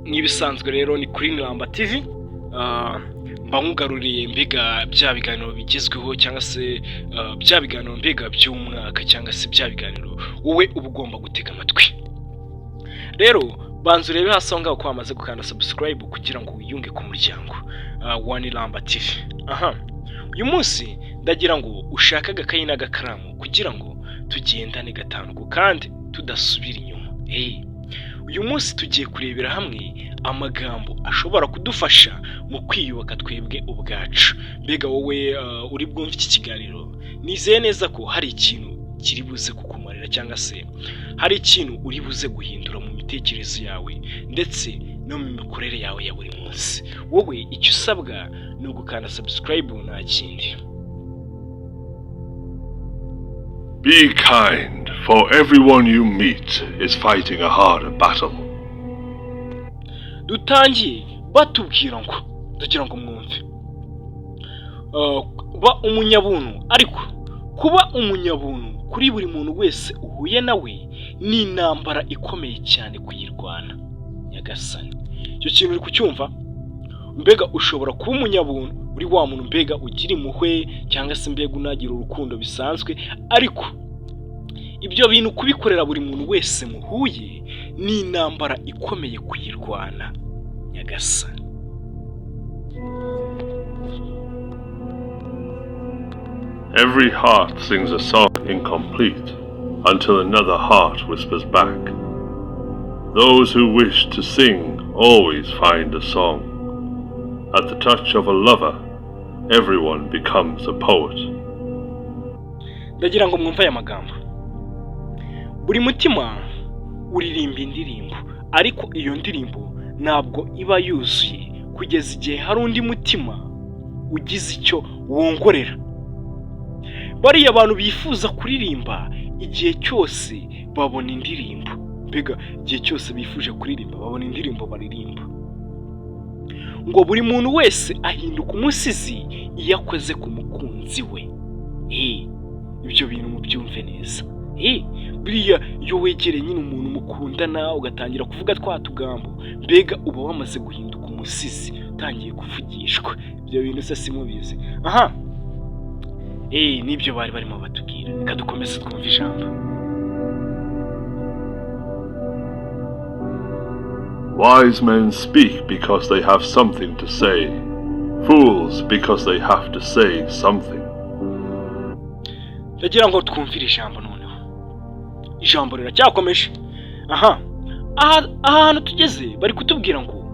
nk'ibisanzwe rero ni kuri Niramba TV mba nkugaruriye mbega bya biganiro bigezweho cyangwa se bya biganiro mbega by'umwaka cyangwa se bya biganiro wowe uba ugomba gutega amatwi. Rero banza urebe hasi aho ngaho ko wamaze gukanda subscribe kugira ngo wiyunge ku muryango wa Niramba TV. Uyu munsi ndagira ngo ushake agakayi n'agakaramu kugira ngo tugendane gatanu kandi tudasubira inyuma. Uyu munsi tugiye kurebera hamwe amagambo ashobora kudufasha mu kwiyubaka twebwe ubwacu. Mbega wowe uri bwumve iki kiganiro, nizeye neza ko hari ikintu kiri buze kukumarira cyangwa se hari ikintu uri buze guhindura mu mitekerezo yawe ndetse no mu mikorere yawe ya buri munsi. Wowe icyo usabwa ni ugukanda subscribe nta kindi. Be kind, for everyone you meet is fighting a harder battle. Dutangiye batubwira ngo tugira ngo mwumve ba umunyabuntu, ariko kuba umunyabuntu kuri buri muntu wese uhuye nawe ni intambara ikomeye cyane kuyirwana. Nyagasani, icyo kintu uri kucyumva? Mbega ushobora kuba umunyabuntu uri wa muntu mbega ugira impuhwe cyangwa se mbega unagira urukundo bisanzwe, ariko ibyo bintu kubikorera buri muntu wese muhuye ni intambara ikomeye kuyirwana. Nyagasani, Every heart sings a song incomplete until another heart whispers back. Those who wish to sing always find a song. At the touch of a lover, everyone becomes a poet. ndagira ngo mwumve aya magambo. Buri mutima uririmba indirimbo, ariko iyo ndirimbo ntabwo iba yuzuye kugeza igihe hari undi mutima ugize icyo wongorera. Bariya abantu bifuza kuririmba igihe cyose babona indirimbo, mbega igihe cyose bifuje kuririmba babona indirimbo baririmba. Ngo buri muntu wese ahinduka umusizi iyo akoze ku mukunzi we. Ibyo bintu mubyumve neza. Buriya iyo wegereye nyine umuntu mukundana ugatangira kuvuga twa tugambo, mbega uba wamaze guhinduka umusizi, utangiye kuvugishwa. Ibyo bintu se simubizi? Nibyo bari barimo batubwira. Reka dukomeze twumve ijambo. Wise men speak because they have something to say. Fools because they have to say something. Ndagira ngo twumvire ijambo noneho. Ijambo riracyakomeje. Ahantu tugeze bari kutubwira ngo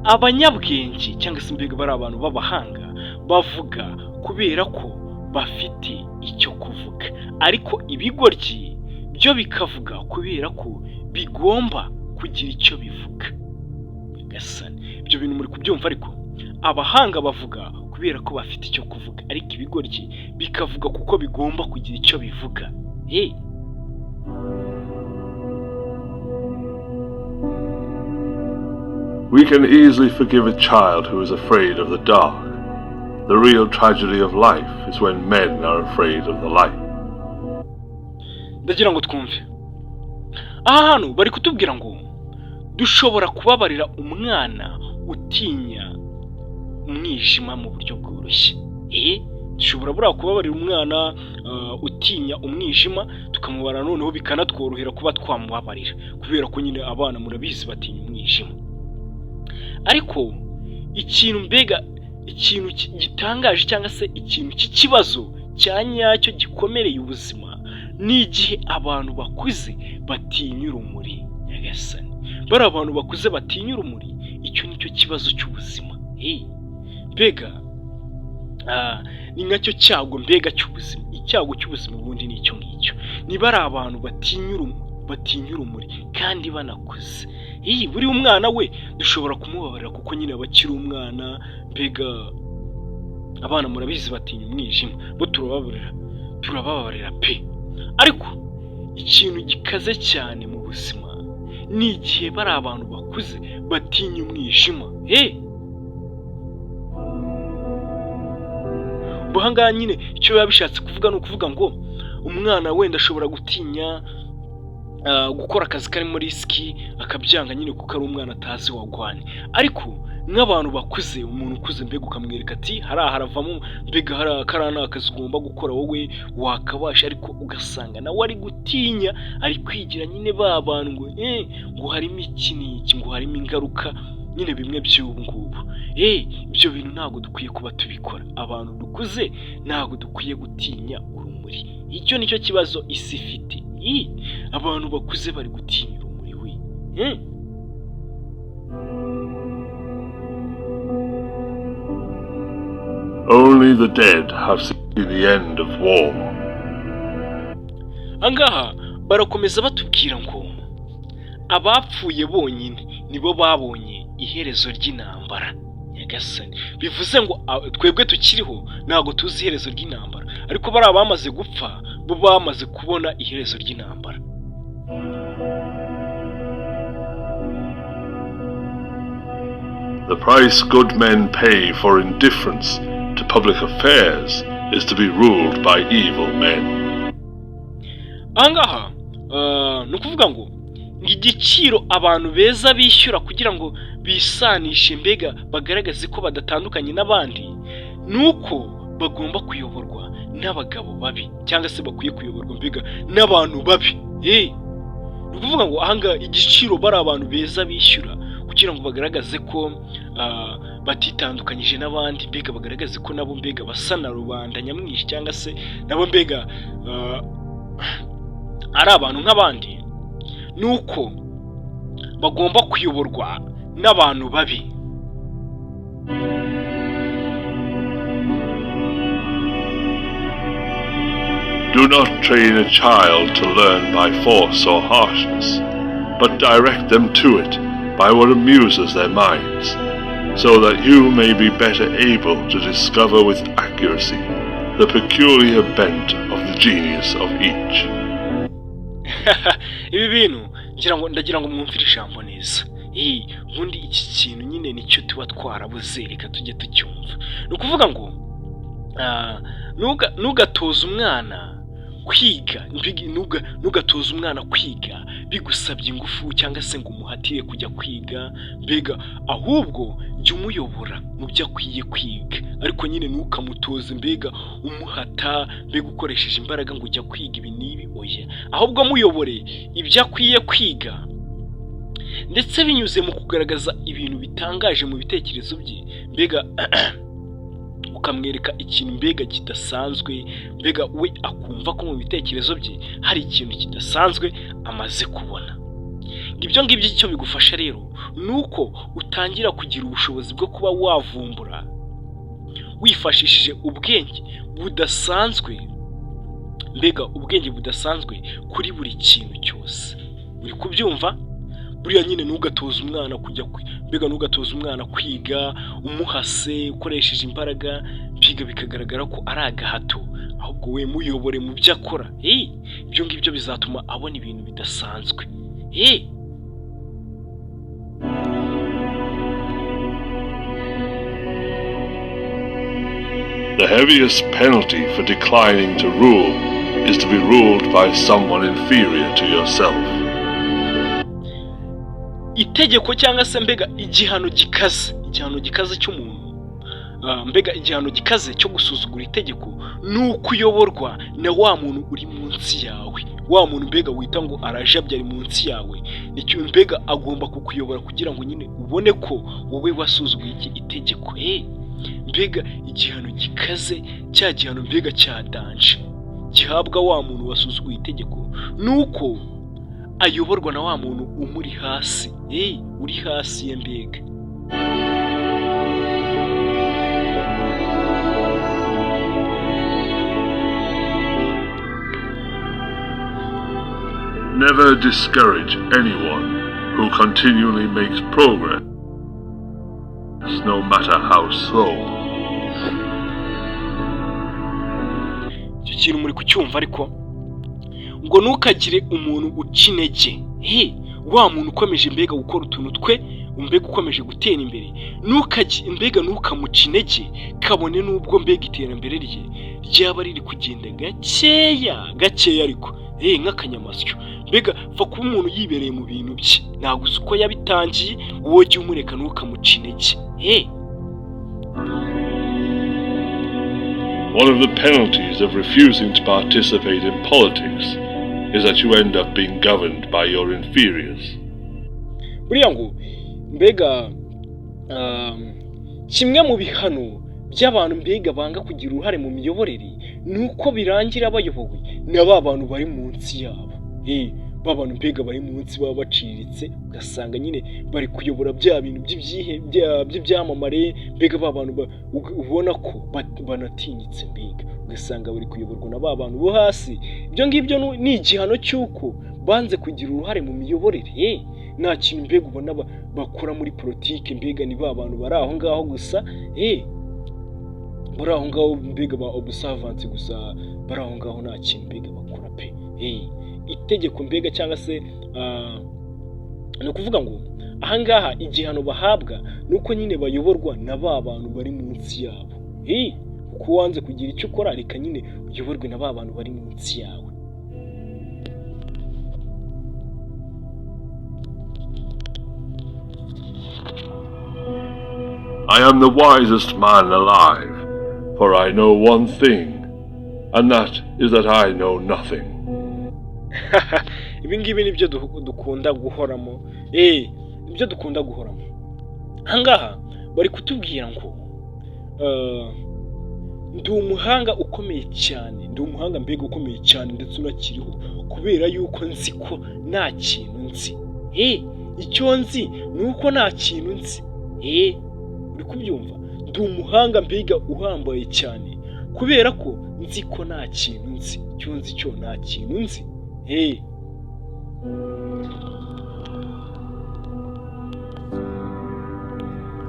abanyabwenge cyangwa se mbega bari abantu b'abahanga bavuga kubera ko bafite icyo kuvuga, ariko ibigoryi byo bikavuga kubera ko bigomba kugira icyo bivuga. Nyagasani, ibyo bintu muri kubyumva? Ariko abahanga bavuga kubera ko bafite icyo kuvuga, ariko ibigoryi bikavuga kuko bigomba kugira icyo bivuga. We can easily forgive a child who is afraid of the dark. The real tragedy of life is when men are afraid of the light. Ndagira ngo twumve. Hano bari kutubwira ngo dushobora kubabarira umwana utinya umwijima mu buryo bworoshye. Dushobora buriya kubabarira umwana utinya umwijima, tukamubara noneho bikanatworohera kuba twamubabarira kubera ko nyine abana murabizi batinya umwijima. Ariko ikintu gitangaje cyangwa se ikintu cy'ikibazo cya nyacyo gikomereye ubuzima ni igihe abantu bakuze batinya urumuri. Nyagasani, bari abantu bakuze batinya urumuri, icyo nicyo kibazo cy'ubuzima. Mbega ni nacyo cyago mbega cy'ubuzima. Icyago cy'ubuzima ubundi ni icyo ngicyo. Niba ari abantu batinya urumuri kandi banakuze. Buri umwana we dushobora kumubabarira kuko nyine abakiri umwana, mbega abana murabizi batinya umwijima, bo turababarira pe. Ariko ikintu gikaze cyane mu buzima ni igihe bari abantu bakuze batinya umwijima. Buhangaha nyine icyo biba bishatse kuvuga ni ukuvuga ngo umwana wenda ashobora gutinya gukora akazi karimo risiki akabyanga nyine kuko ari umwana atazi wagwane. Ariko nk'abantu bakuze, umuntu ukuze mbega ukamwereka ati hariya haravamo mbega hariya ni akazi ugomba gukora wowe wakabasha, ariko ugasanga nawe ari gutinya, ari kwigira nyine ba bantu ngo harimo iki n'iki, ngo harimo ingaruka nyine bimwe by'ubu ngubu. Ibyo bintu ntabwo dukwiye kuba tubikora. Abantu dukuze ntabwo dukwiye gutinya urumuri. Icyo nicyo kibazo isi ifite. Abantu bakuze bari gutinya urumuri we. Only the dead have seen the end of war. Angaha barakomeza batubwira ngo abapfuye bonyine nibo babonye iherezo ry'intambara. Nyagasani, bivuze ngo twebwe tukiriho ntabwo tuzi iherezo ry'intambara, ariko bari abamaze gupfa bo bamaze kubona iherezo ry'intambara. The price good men pay for indifference to public affairs is to be ruled by evil men. Angaha nukuvuga ngo igiciro abantu beza bishyura kugira ngo bisanishe mbega bagaragaze ko badatandukanye n'abandi, nuko bagomba kuyoborwa n'abagabo babi, cyangwa se bakwiye kuyoborwa mbega n'abantu babi. Nukuvuga ngo ahanga igiciro bari abantu beza bishyura kugira ngo bagaragaze ko batitandukanyije n'abandi, mbega bagaragaze ko nabo mbega basa na rubanda nyamwinshi, cyangwa se nabo mbega ari abantu nk'abandi, nuko bagomba kuyoborwa n'abantu babi. Do not train a child to learn by force or harshness, but direct them to it by what amuses their minds, so that you may be better able to discover with accuracy the peculiar bent of the genius of each. Ibi bintu ndagira ngo mwumvire ijambo neza. Ubundi iki kintu nyine nicyo tuba twarabuze, reka tujye tucyumva. Nukuvuga ngo nugatoza umwana kwiga, nugatoza umwana kwiga bigusabye ingufu cyangwa se ngo umuhatire kujya kwiga, mbega ahubwo jya umuyobora mu byo akwiye kwiga, ariko nyine nukamutoze mbega umuhata mbega ukoresheje imbaraga ngo ujya kwiga ibi n'ibi, oya, ahubwo muyobore ibyo akwiye kwiga, ndetse binyuze mu kugaragaza ibintu bitangaje mu bitekerezo bye, mbega ukamwereka ikintu mbega kidasanzwe, mbega we akumva ko mu bitekerezo bye hari ikintu kidasanzwe amaze kubona. Ibyo ngibyo icyo bigufasha rero nuko utangira kugira ubushobozi bwo kuba wavumbura wifashishije ubwenge budasanzwe, mbega ubwenge budasanzwe kuri buri kintu cyose. Uri kubyumva? Buriya nyine nugatoza umwana kujya mbega nugatoza umwana kwiga umuhase ukoresheje imbaraga, biga bikagaragara ko ari agahato, ahubwo we muyobore mu byo akora. Ibyo ngibyo bizatuma abona ibintu bidasanzwe. The heaviest penalty for declining to rule is to be ruled by someone inferior to yourself. Itegeko cyangwa se mbega igihano gikaze cy'umuntu, mbega igihano gikaze cyo gusuzugura itegeko nuko uyoborwa na wa muntu uri munsi yawe, wa muntu mbega wita ngo arajabye ari munsi yawe, nicyo mbega agomba kukuyobora kugira ngo nyine ubone ko wowe wasuzuguye iki itegeko. Mbega igihano gikaze, cya gihano mbega cya danje gihabwa wa muntu wasuzuguye itegeko, nuko ayoborwa na wa muntu umuri hasi, uri hasi ye mbega. Never discourage anyone who continually makes progress, no matter how slow. Icyo kintu muri kucyumva, ariko ngo ntukagire umuntu uca intege, wa muntu ukomeje mbega gukora utuntu twe, mbega ukomeje gutera imbere, ntukamuca intege, kabone n'ubwo mbega iterambere rye ryaba riri kugenda gakeya, ariko nk'akanyamasyo, mbega pfa kuba umuntu yibereye mu bintu bye ntabwo uzi uko yabitangiye wowe jya umureka ntukamuca intege. One of the penalties of refusing to participate in politics is that you end up being governed by your inferiors. Buriya ngo mbega kimwe mu bihano by'abantu mbega banga kugira uruhare mu miyoborere nuko birangira bayobowe na ba bantu bari munsi yabo. Ba bantu mbega bari munsi baba baciriritse ugasanga nyine bari kuyobora bya bintu by'ibyamamare mbega ba bantu ubona ko banatinyitse mbega ugasanga bari kuyoborwa na ba bantu bo hasi. Ibyo ngibyo ni igihano cy'uko banze kugira uruhare mu miyoborere. Nta kintu mbega ubona bakora muri politike mbega ni ba bantu bari aho ngaho gusa bari aho ngaho mbega ba observant gusa bari aho ngaho nta kintu mbega bakora pe. Itegeko mbega cyangwa se ni ukuvuga ngo aha ngaha igihano bahabwa nuko nyine bayoborwa na ba bantu bari munsi yabo. Kuko wanze kugira icyo ukora reka nyine uyoborwe na ba bantu bari munsi yawe. I am the wisest man alive, for I know one thing, and that is that I know nothing. Ibi ngibi nibyo dukunda guhoramo. Nibyo dukunda guhoramo. Ahangaha bari kutubwira ngo ndi umuhanga ukomeye cyane, ndi umuhanga mbega ukomeye cyane ndetse unakiriho kubera yuko nzi ko nta kintu nzi. Icyo nzi ni uko nta kintu nzi. Uri kubyumva? Ndi umuhanga mbega uhambaye cyane kubera ko nzi ko nta kintu nzi. Icyo nzi cyo nta kintu nzi.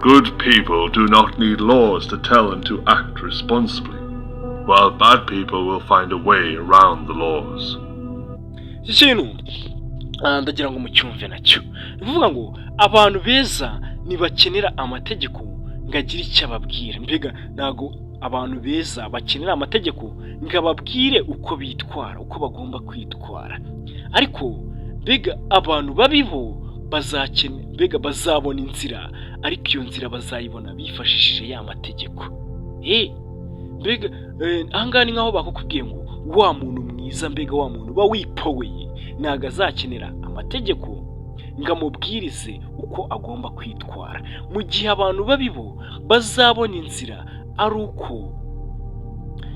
Good people do not need laws to tell them to act responsibly, while bad people will find a way around the laws. Iki kintu ndagira ngo mucyumve nacyo. Bivuga ngo abantu beza ntibakenera amategeko ngo agire icyo ababwira. Mbega ntago abantu beza bakenera amategeko ngo ababwire uko bitwara, uko bagomba kwitwara. Ariko mbega abantu babibo mbega bazabona inzira, ariko iyo nzira bazayibona bifashishije ya mategeko. Mbega ahangaha ni nkaho bakukubwiye ngo wa muntu mwiza mbega wa muntu uba wipoweye ntago azakenera amategeko ngo amubwirize uko agomba kwitwara. Mu gihe abantu babibo bazabona inzira ari uko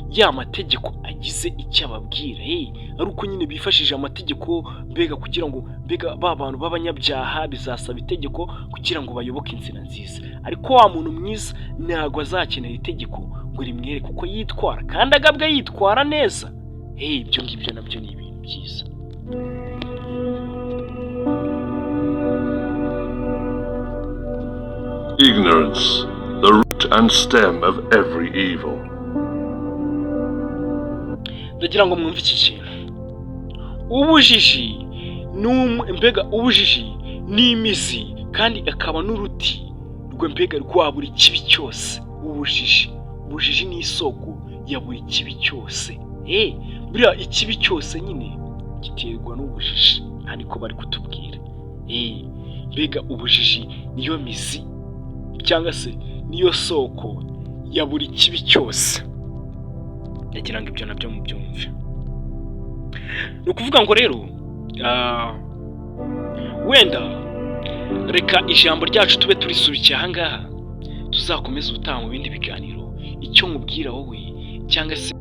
ya mategeko agize icyo ababwira. Ari uko nyine bifashishije amategeko mbega kugira ngo mbega ba bantu b'abanyabyaha bizasaba itegeko kugira ngo bayoboke inzira nziza. Ariko wa muntu mwiza ntago azakenera itegeko ngo rimwereke uko yitwara kandi agabwa yitwara neza. Ibyo ngibyo nabyo ni ibintu byiza. Ignorance, the root and stem of every evil. Ndagira ngo mwumve iki kintu. Ubujiji mbega ubujiji ni imizi kandi akaba n'uruti rwo mbega rwa buri kibi cyose. Ubujiji ni isoko ya buri kibi cyose. Buriya ikibi cyose nyine giterwa n'ubujiji. Aha niko bari kutubwira. Mbega ubujiji niyo mizi cyangwa se niyo soko ya buri kibi cyose. Ndagira ngo ibyo nabyo mubyumve. Ni ukuvuga ngo rero wenda reka ijambo ryacu tube turisubikiye ahangaha, tuzakomeza ubutaha mu bindi biganiro. Icyo nkubwira wowe cyangwa se